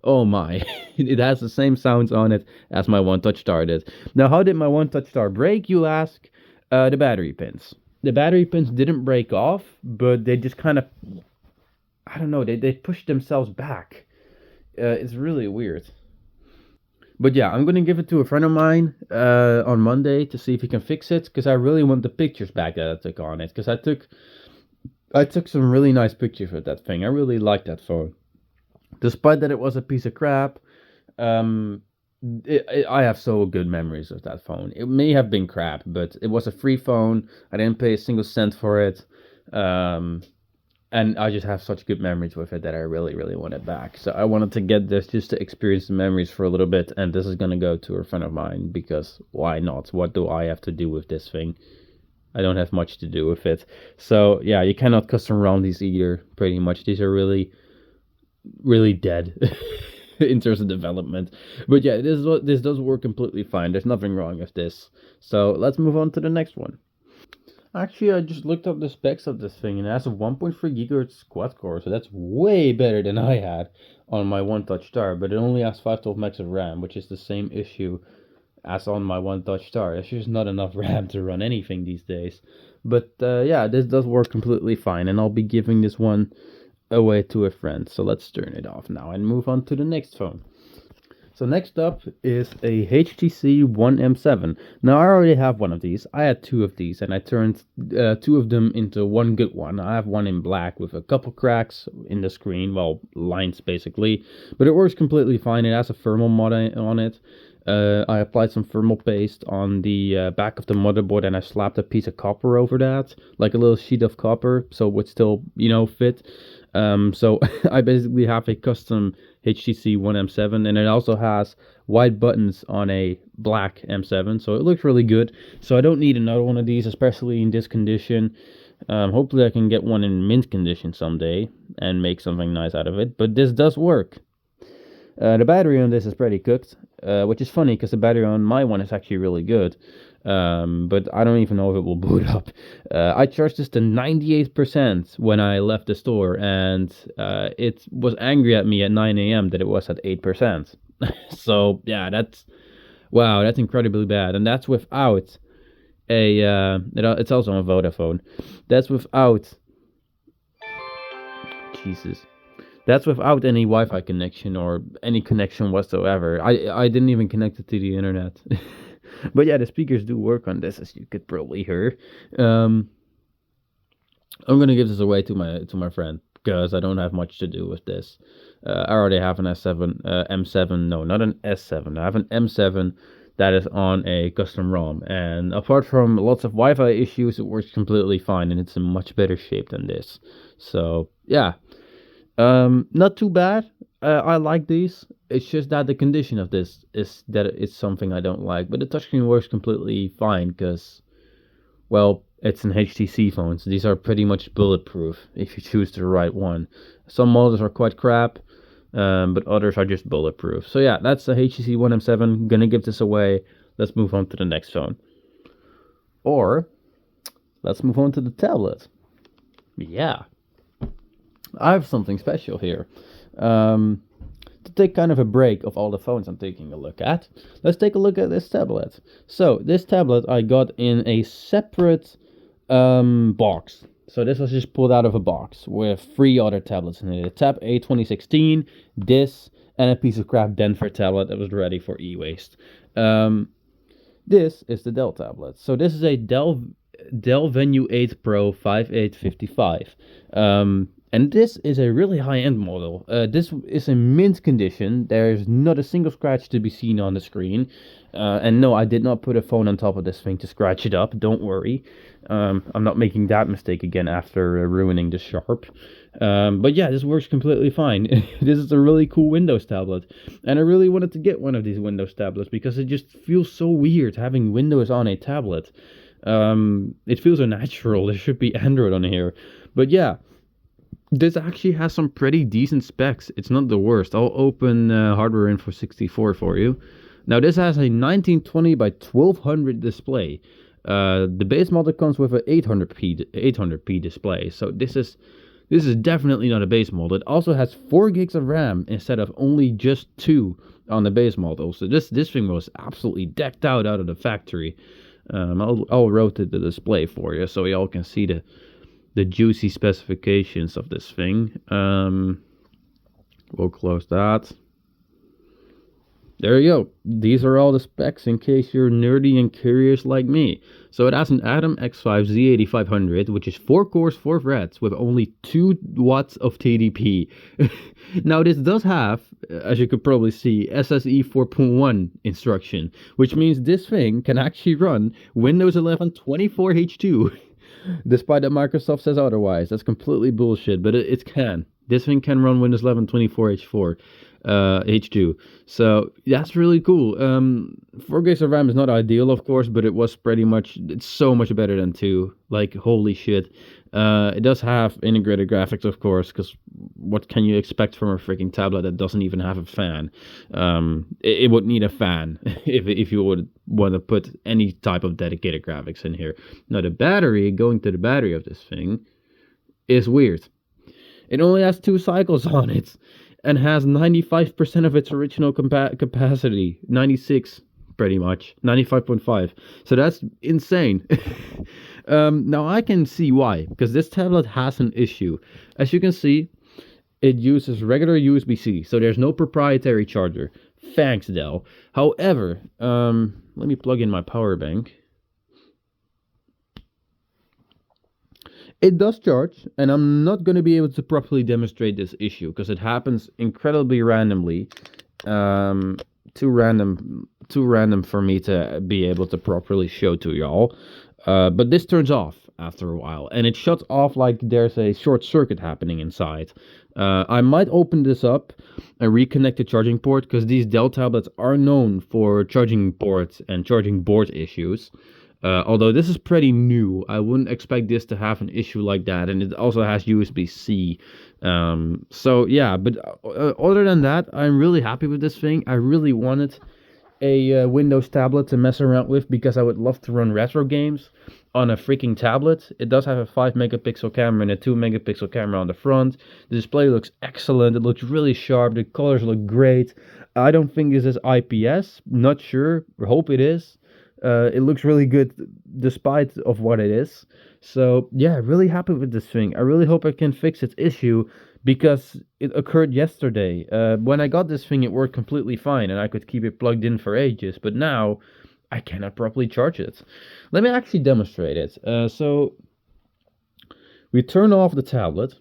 oh my, it has the same sounds on it as my One Touch Star did. Now, how did my One Touch Star break, you ask? The battery pins. The battery pins didn't break off, but they just kind of, I don't know, they pushed themselves back. It's really weird. But yeah, I'm going to give it to a friend of mine on Monday to see if he can fix it, because I really want the pictures back that I took on it, because I took some really nice pictures with that thing. I really like that phone. Despite that it was a piece of crap, I have so good memories of that phone. It may have been crap, but it was a free phone. I didn't pay a single cent for it. And I just have such good memories with it that I really, really want it back. So I wanted to get this just to experience the memories for a little bit. And this is going to go to a friend of mine, because why not? What do I have to do with this thing? I don't have much to do with it. So yeah, you cannot custom ROM these either, pretty much. These are really dead in terms of development. But yeah, this does work completely fine. There's nothing wrong with this. So let's move on to the next one. Actually, I just looked up the specs of this thing, and it has a 1.3 GHz quad core, so that's way better than I had on my One Touch Star. But it only has 512 megs of RAM, which is the same issue as on my One Touch Star. There's just not enough RAM to run anything these days. But yeah, this does work completely fine, and I'll be giving this one away to a friend. So let's turn it off now and move on to the next phone. So next up is a HTC One M7. Now I already have one of these. I had two of these, and I turned two of them into one good one. I have one in black with a couple cracks in the screen, well, lines basically, but it works completely fine. It has a thermal mod on it. I applied some thermal paste on the back of the motherboard, and I slapped a piece of copper over that, like a little sheet of copper, so it would still, fit. So I basically have a custom HTC One M7, and it also has white buttons on a black M7, so it looks really good. So I don't need another one of these, especially in this condition. Hopefully I can get one in mint condition someday and make something nice out of it, but this does work. The battery on this is pretty cooked, which is funny because the battery on my one is actually really good. But I don't even know if it will boot up. I charged this to 98% when I left the store, and it was angry at me at 9 a.m. that it was at 8%. So yeah, that's incredibly bad, and that's without it's also on Vodafone. That's without That's without any Wi-Fi connection or any connection whatsoever. I didn't even connect it to the internet. But yeah, the speakers do work on this, as you could probably hear. I'm gonna give this away to my friend because I don't have much to do with this. I already have an M7. No, not an S7. I have an M7 that is on a custom ROM, and apart from lots of Wi-Fi issues, it works completely fine, and it's in much better shape than this. So yeah, not too bad. I like these. It's just that the condition of this is that it's something I don't like. But the touchscreen works completely fine because, well, it's an HTC phone, so these are pretty much bulletproof if you choose the right one. Some models are quite crap, but others are just bulletproof. So yeah, that's the HTC One M7. Gonna give this away. Let's move on to the next phone. Or, let's move on to the tablet. Yeah. I have something special here. To take kind of a break of all the phones I'm taking a look at, let's take a look at this tablet. So this tablet I got in a separate box. So this was just pulled out of a box with 3 other tablets in it. A Tab A 2016, this, and a piece of crap Denver tablet that was ready for e-waste. This is the Dell tablet. So this is a Dell Venue 8 Pro 5855. And this is a really high-end model. This is in mint condition. There's not a single scratch to be seen on the screen. And no, I did not put a phone on top of this thing to scratch it up. Don't worry. I'm not making that mistake again after ruining the Sharp. But yeah, this works completely fine. This is a really cool Windows tablet. And I really wanted to get one of these Windows tablets because it just feels so weird having Windows on a tablet. It feels unnatural. There should be Android on here. But yeah. This actually has some pretty decent specs. It's not the worst. I'll open Hardware Info 64 for you. Now this has a 1920 by 1200 display. The base model comes with an 800p display. So this is definitely not a base model. It also has 4 gigs of RAM instead of only just 2 on the base model. So this thing was absolutely decked out of the factory. I'll rotate the display for you so y'all can see the juicy specifications of this thing. We'll close that. There you go. These are all the specs in case you're nerdy and curious like me. So it has an Atom X5 Z8500, which is 4 cores, 4 threads, with only 2 watts of TDP. Now this does have, as you could probably see, SSE 4.1 instruction, which means this thing can actually run Windows 11 24H2. Despite that Microsoft says otherwise. That's completely bullshit, but it can. This thing can run Windows 11 24H2. So that's really cool. 4 gigs of RAM is not ideal, of course, but it's so much better than 2. Like, holy shit. It does have integrated graphics, of course, because what can you expect from a freaking tablet that doesn't even have a fan? It would need a fan if you would want to put any type of dedicated graphics in here. Now, going to the battery of this thing is weird. It only has 2 cycles on it and has 95% of its original capacity. 96 pretty much 95.5. So that's insane. Now I can see why, because this tablet has an issue. As you can see, it uses regular USB-C, so there's no proprietary charger. Thanks, Dell. However, let me plug in my power bank. It does charge, and I'm not going to be able to properly demonstrate this issue because it happens incredibly randomly. Too random for me to be able to properly show to y'all. But this turns off after a while, and it shuts off like there's a short circuit happening inside. I might open this up and reconnect the charging port, because these Dell tablets are known for charging ports and charging board issues. Although this is pretty new, I wouldn't expect this to have an issue like that, and it also has USB-C. So yeah, but other than that, I'm really happy with this thing. I really wanted a Windows tablet to mess around with, because I would love to run retro games on a freaking tablet. It does have a 5 megapixel camera and a 2 megapixel camera on the front. The display looks excellent. It looks really sharp. The colors look great. I don't think this is IPS. Not sure. Hope it is. It looks really good despite of what it is. So yeah, really happy with this thing. I really hope I can fix its issue, because it occurred yesterday. When I got this thing, it worked completely fine and I could keep it plugged in for ages, but now I cannot properly charge it. Let me actually demonstrate it. So we turn off the tablet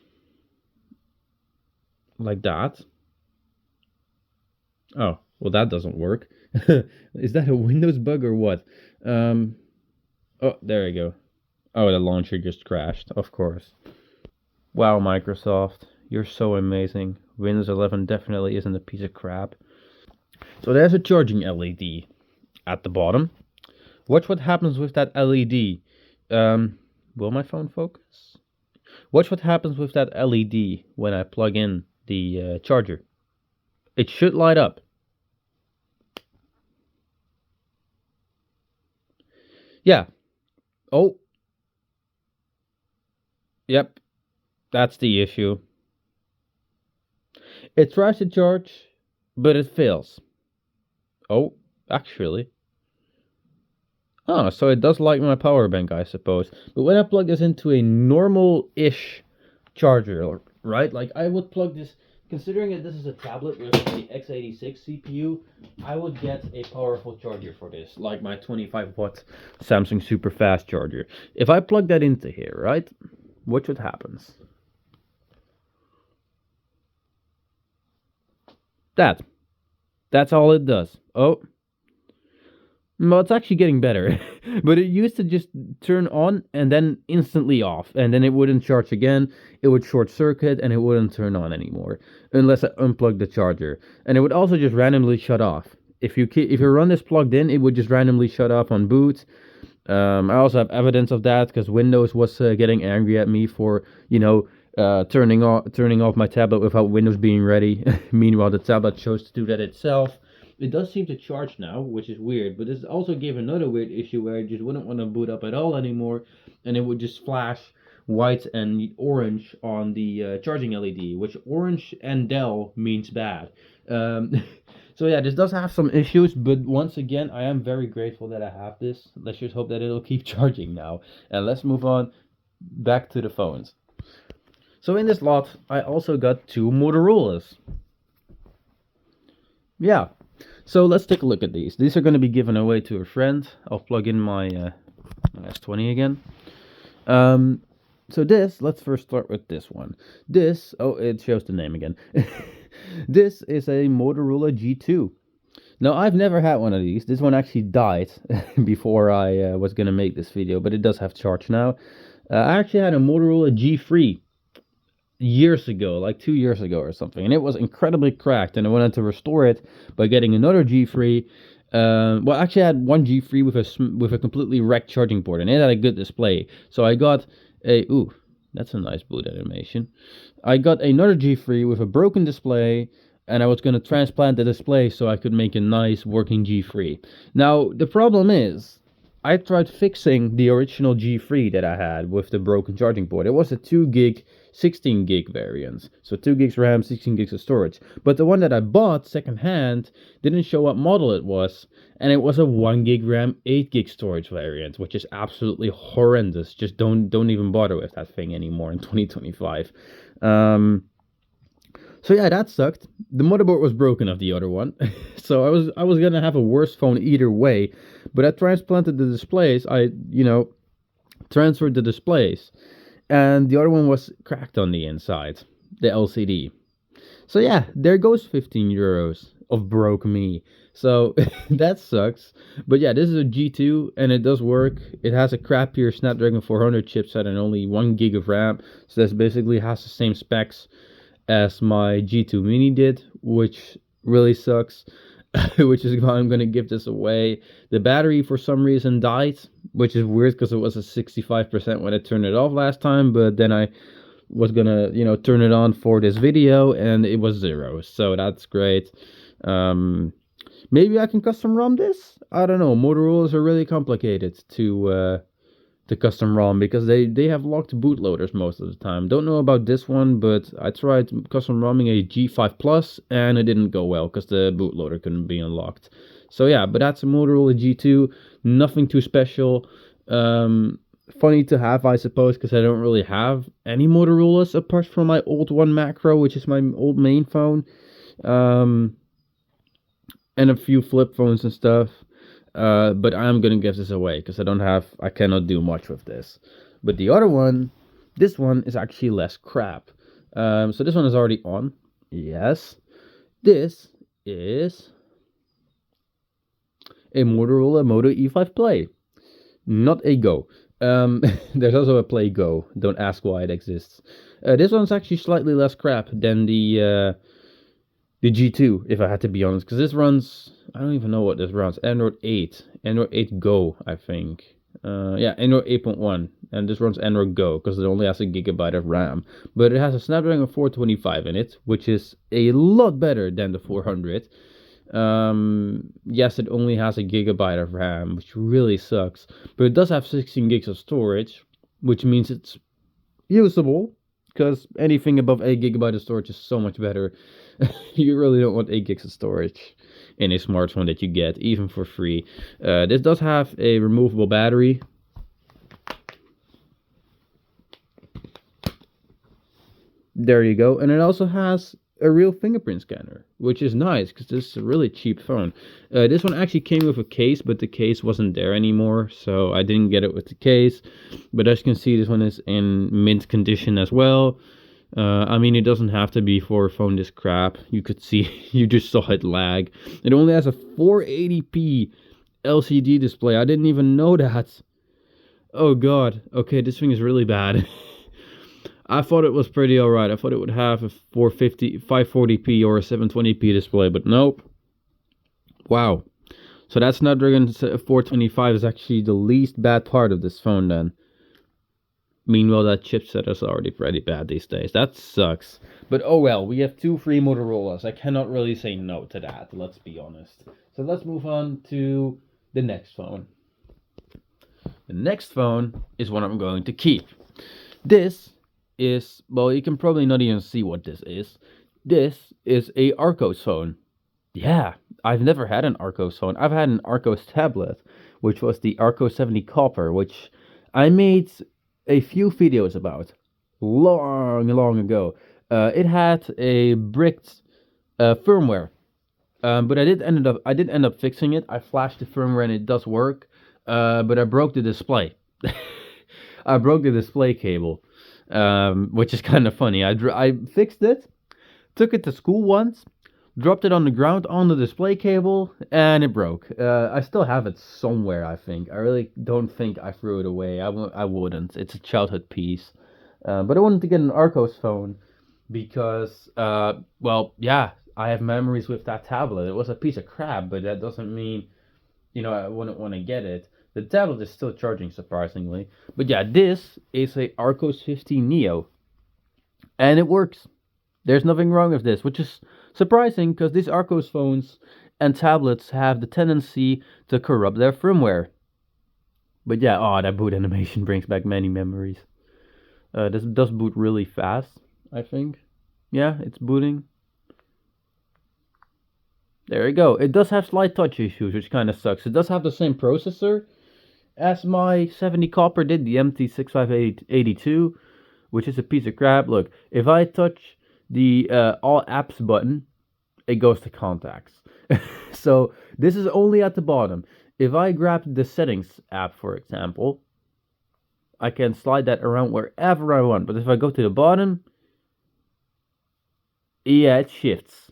like that. Oh, well, that doesn't work. Is that a Windows bug or what? Oh, there you go. Oh, the launcher just crashed, of course. Wow, Microsoft, you're so amazing. Windows 11 definitely isn't a piece of crap. So there's a charging LED at the bottom. Watch what happens with that LED. Will my phone focus? Watch what happens with that LED when I plug in the charger. It should light up. Yeah. Oh. Yep. That's the issue. It tries to charge, but it fails. Oh, actually. Oh, so it does like my power bank, I suppose. But when I plug this into a normal-ish charger, right? Like, I would plug this, considering that this is a tablet with the x86 CPU, I would get a powerful charger for this, like my 25-watt Samsung super fast charger. If I plug that into here, right? Watch what happens. That's all it does. Oh. Well, it's actually getting better. But it used to just turn on and then instantly off. And then it wouldn't charge again. It would short circuit and it wouldn't turn on anymore. Unless I unplug the charger. And it would also just randomly shut off. If you run this plugged in, it would just randomly shut off on boot. I also have evidence of that, because Windows was getting angry at me for, turning off my tablet without Windows being ready. Meanwhile, the tablet chose to do that itself. It does seem to charge now, which is weird, but this also gave another weird issue where it just wouldn't want to boot up at all anymore, and it would just flash white and orange on the charging LED, which orange and Dell means bad. So yeah, this does have some issues, but once again, I am very grateful that I have this. Let's just hope that it'll keep charging now. And let's move on back to the phones. So in this lot, I also got 2 Motorola's. Yeah. So let's take a look at these. These are going to be given away to a friend. I'll plug in my S20 again. So let's first start with this one. It shows the name again. This is a Motorola G2. Now, I've never had one of these. This one actually died before I was going to make this video, but it does have charge now. I actually had a Motorola G3 years ago, like 2 years ago or something, and it was incredibly cracked, and I wanted to restore it by getting another G3. Well, actually I had one G3 with a completely wrecked charging port, and it had a good display. So I got that's a nice boot animation. I got another G3 with a broken display, and I was going to transplant the display so I could make a nice working G3. Now, the problem is, I tried fixing the original G3 that I had with the broken charging port. It was a 2 gig, 16 gig variant. So 2 gigs RAM, 16 gigs of storage. But the one that I bought secondhand didn't show what model it was. And it was a 1 gig RAM, 8 gig storage variant, which is absolutely horrendous. Just don't even bother with that thing anymore in 2025. So yeah, that sucked. The motherboard was broken of the other one. So I was gonna have a worse phone either way. But I transplanted the displays. I transferred the displays. And the other one was cracked on the inside. The LCD. So yeah, there goes 15 euros of broke me. So that sucks. But yeah, this is a G2 and it does work. It has a crappier Snapdragon 400 chipset and only 1 gig of RAM. So this basically has the same specs as my G2 Mini did, which really sucks. Which is why I'm gonna give this away. The battery for some reason died, which is weird because it was a 65% when I turned it off last time, but then I was gonna, turn it on for this video and it was 0. So that's great. Maybe I can custom ROM this? I don't know. Motorola's are really complicated to custom ROM because they have locked bootloaders most of the time. Don't know about this one, but I tried custom ROMing a G5 Plus and it didn't go well because the bootloader couldn't be unlocked. So yeah, but that's a Motorola G2. Nothing too special. Funny to have, I suppose, because I don't really have any Motorola's apart from my old one Macro, which is my old main phone. And a few flip phones and stuff. But I'm gonna give this away because I cannot do much with this. But the other one, this one is actually less crap. So this one is already on. Yes. This is a Motorola Moto E5 Play. Not a Go. There's also a Play Go. Don't ask why it exists. This one's actually slightly less crap than the G2, if I had to be honest, because this runs, I don't even know what this runs, Android 8 Go, I think. Yeah, Android 8.1, and this runs Android Go, because it only has a gigabyte of RAM. But it has a Snapdragon 425 in it, which is a lot better than the 400. Yes, it only has a gigabyte of RAM, which really sucks. But it does have 16 gigs of storage, which means it's usable, because anything above 8 gigabyte of storage is so much better. You really don't want 8 gigs of storage in a smartphone that you get, even for free. This does have a removable battery. There you go. And it also has a real fingerprint scanner, which is nice because this is a really cheap phone. This one actually came with a case, but the case wasn't there anymore, so I didn't get it with the case. But as you can see, this one is in mint condition as well. I mean, it doesn't have to be for a phone this crap. You could see, you just saw it lag. It only has a 480p LCD display. I didn't even know that. Oh god. Okay, this thing is really bad. I thought it was pretty alright. I thought it would have a 540p or a 720p display, but nope. Wow. So that Snapdragon 425 is actually the least bad part of this phone then. Meanwhile, that chipset is already pretty bad these days. That sucks. But oh well, we have 2 free Motorola's. I cannot really say no to that, let's be honest. So let's move on to the next phone. The next phone is one I'm going to keep. This is, well, you can probably not even see what this is. This is a Archos phone. Yeah, I've never had an Archos phone. I've had an Archos tablet, which was the Archos 70 Copper, which I made a few videos about long ago. It had a bricked firmware, but I did end up fixing it. I flashed the firmware and it does work, but I broke the display. I broke the display cable, which is kind of funny. I fixed it, took it to school once, dropped it on the ground on the display cable, and it broke. I still have it somewhere, I think. I really don't think I threw it away. I wouldn't. It's a childhood piece. But I wanted to get an Archos phone because, well, yeah, I have memories with that tablet. It was a piece of crap, but that doesn't mean, I wouldn't want to get it. The tablet is still charging, surprisingly. But yeah, this is a Archos 15 Neo. And it works. There's nothing wrong with this, which is surprising because these Archos phones and tablets have the tendency to corrupt their firmware. But yeah, oh, that boot animation brings back many memories. This does boot really fast, I think. Yeah, it's booting. There we go. It does have slight touch issues, which kind of sucks. It does have the same processor as my 70 copper did, the MT65882, which is a piece of crap. Look, if I touch the all apps button, it goes to contacts. So this is only at the bottom. If I grab the settings app, for example, I can slide that around wherever I want. But if I go to the bottom, yeah, it shifts.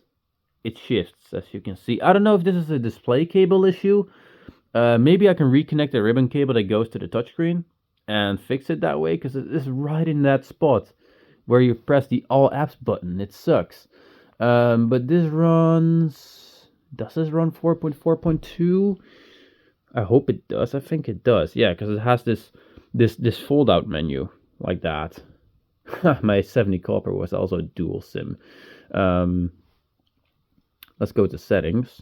It shifts, as you can see. I don't know if this is a display cable issue. Maybe I can reconnect the ribbon cable that goes to the touchscreen and fix it that way, because it is right in that spot where you press the all apps button. It sucks. But this runs... Does this run 4.4.2? I hope it does. I think it does. Yeah, because it has this fold out menu like that. My 70 copper was also dual SIM. Let's go to settings.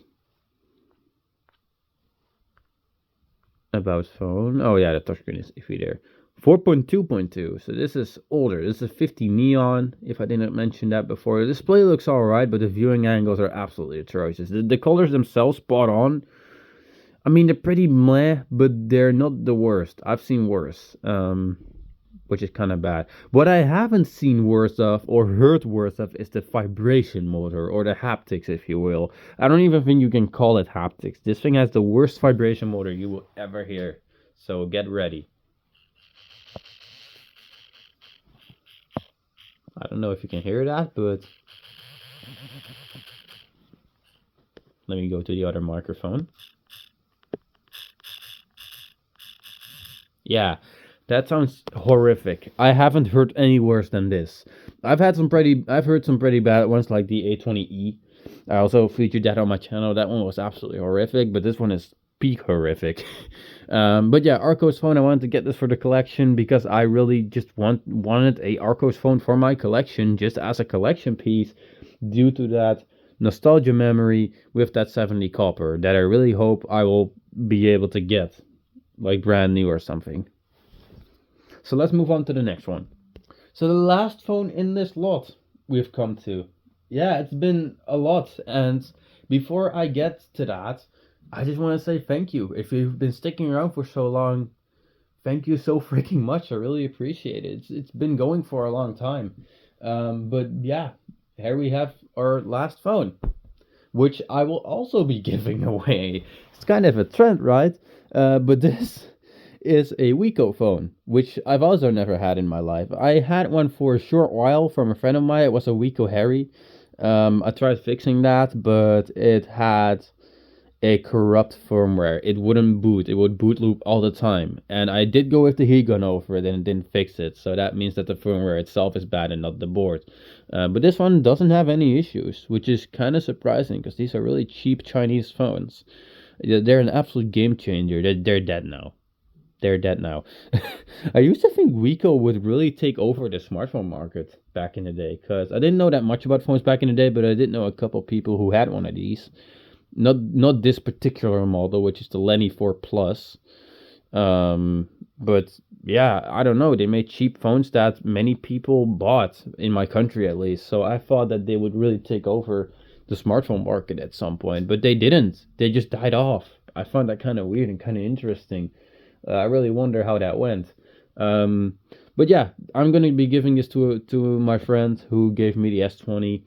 About phone. Oh yeah, the touchscreen is iffy there. 4.2.2. So this is older. This is 50 neon, if I didn't mention that before. The display looks alright, but the viewing angles are absolutely atrocious. The colors themselves spot on. I mean, they're pretty meh, but they're not the worst. I've seen worse, which is kind of bad. What I haven't seen worse of or heard worse of is the vibration motor, or the haptics, if you will. I don't even think you can call it haptics. This thing has the worst vibration motor you will ever hear. So get ready. I don't know if you can hear that, but let me go to the other microphone. Yeah, that sounds horrific. I haven't heard any worse than this. I've heard some pretty bad ones, like the A20E. I also featured that on my channel. That one was absolutely horrific, but this one is peak horrific. But yeah, Archos phone. I wanted to get this for the collection because I really just wanted a Archos phone for my collection, just as a collection piece, due to that nostalgia memory with that 70 copper that I really hope I will be able to get, like brand new or something. So let's move on to the next one. So the last phone in this lot we've come to. Yeah, it's been a lot, and before I get to that, I just want to say thank you. If you've been sticking around for so long, thank you so freaking much. I really appreciate it. It's been going for a long time. But yeah, here we have our last phone, which I will also be giving away. It's kind of a trend, right? But this is a Wiko phone, which I've also never had in my life. I had one for a short while from a friend of mine. It was a Wiko Harry. I tried fixing that, but it had a corrupt firmware. It wouldn't boot. It would boot loop all the time. And I did go with the heat gun over it and it didn't fix it. So that means that the firmware itself is bad and not the board. But this one doesn't have any issues, which is kind of surprising because these are really cheap Chinese phones. They're an absolute game changer. They're dead now. They're dead now. I used to think Wiko would really take over the smartphone market back in the day, because I didn't know that much about phones back in the day, but I did know a couple people who had one of these. Not this particular model, which is the Lenny 4 Plus. But yeah, I don't know. They made cheap phones that many people bought, in my country at least. So I thought that they would really take over the smartphone market at some point, but they didn't. They just died off. I found that kind of weird and kind of interesting. I really wonder how that went. But yeah, I'm going to be giving this to my friend who gave me the S20.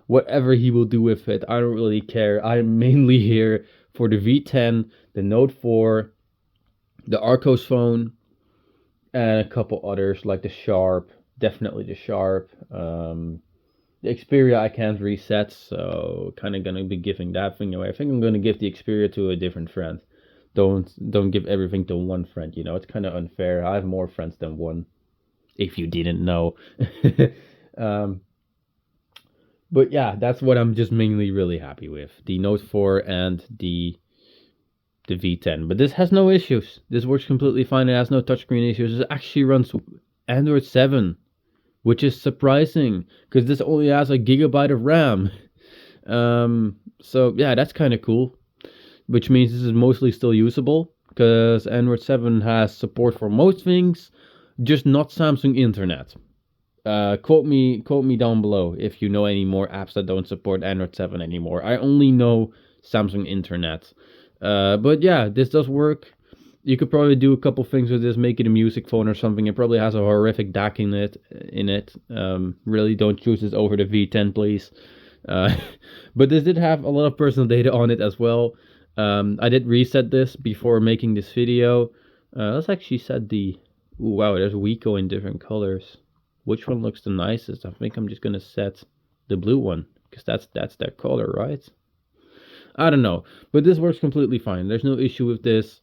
Whatever he will do with it, I don't really care. I'm mainly here for the V10, the Note 4, the Archos phone, and a couple others like the Sharp. Definitely the Sharp. The Xperia I can't reset, so kind of going to be giving that thing away. I think I'm going to give the Xperia to a different friend. Don't give everything to one friend, you know. It's kind of unfair. I have more friends than one, if you didn't know. But yeah, that's what I'm just mainly really happy with. The Note 4 and the V10. But this has no issues. This works completely fine. It has no touchscreen issues. It actually runs Android 7, which is surprising because this only has a gigabyte of RAM. So yeah, that's kind of cool. Which means this is mostly still usable, because Android 7 has support for most things, just not Samsung Internet. Quote me down below if you know any more apps that don't support Android 7 anymore. I only know Samsung Internet. But yeah, this does work. You could probably do a couple things with this, make it a music phone or something. It probably has a horrific DAC in it. Really don't choose this over the V10, please. But this did have a lot of personal data on it as well. I did reset this before making this video. Let's actually set the... Ooh, wow, there's Wiko in different colors. Which one looks the nicest? I think I'm just gonna set the blue one, because that's their color, right? I don't know, but this works completely fine. There's no issue with this.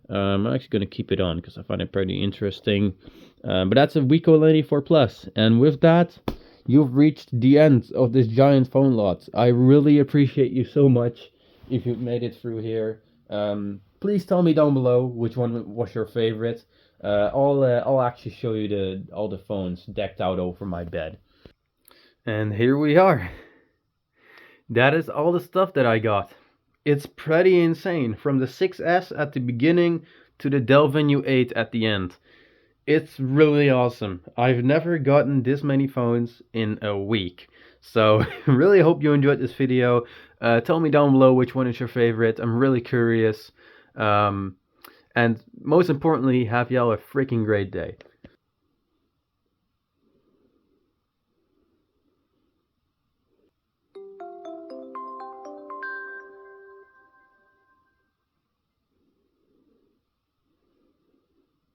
I'm actually gonna keep it on because I find it pretty interesting. But that's a Wiko Lenny 4 Plus, and with that, you've reached the end of this giant phone lot. I really appreciate you so much if you've made it through here. Please tell me down below which one was your favorite. I'll actually show you all the phones decked out over my bed. And here we are. That is all the stuff that I got. It's pretty insane, from the 6S at the beginning to the Dell Venue 8 at the end. It's really awesome. I've never gotten this many phones in a week. So really hope you enjoyed this video. Tell me down below which one is your favorite. I'm really curious. And most importantly, have y'all a freaking great day.